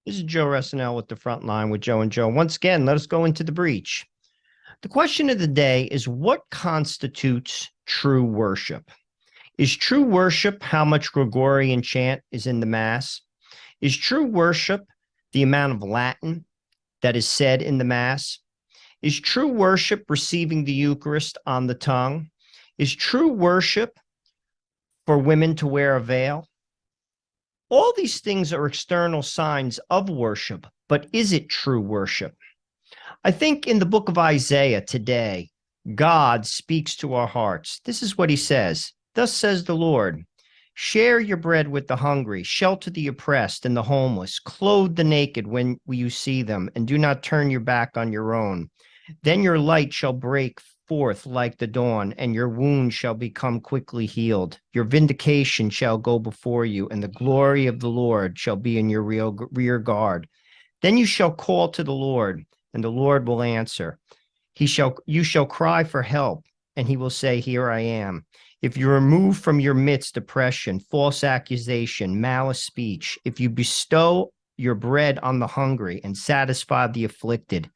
This is Joe Ressinell with the Front Line with Joe and Joe. Once again, let us go into the breach. The question of the day is, what constitutes true worship? Is true worship how much Gregorian chant is in the Mass? Is true worship the amount of Latin that is said in the Mass? Is true worship receiving the Eucharist on the tongue? Is true worship for women to wear a veil? All these things are external signs of worship, but is it true worship? I think in the book of Isaiah today, God speaks to our hearts. This is what he says. Thus says the Lord, share your bread with the hungry, shelter the oppressed and the homeless, clothe the naked when you see them, and do not turn your back on your own. Then your light shall break forth like the dawn, and your wounds shall become quickly healed. Your vindication shall go before you, and the glory of the Lord shall be in your rear guard. Then you shall call to the Lord, and the Lord will answer. You shall cry for help, and he will say, here I am. If you remove from your midst oppression, false accusation, malice speech, if you bestow your bread on the hungry and satisfy the afflicted,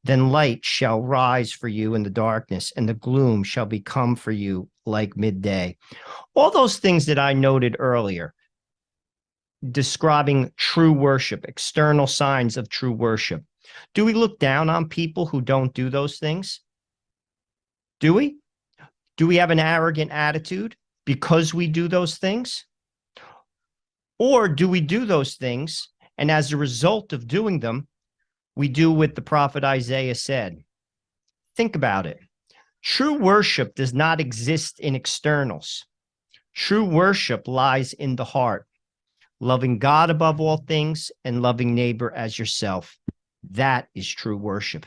then light shall rise for you in the darkness, and the gloom shall become for you like midday. All those things that I noted earlier, describing true worship, external signs of true worship. Do we look down on people who don't do those things? Do we? Do we have an arrogant attitude because we do those things? Or do we do those things, and as a result of doing them, we do what the prophet Isaiah said? Think about it. True worship does not exist in externals. True worship lies in the heart, loving God above all things and loving neighbor as yourself. That is true worship.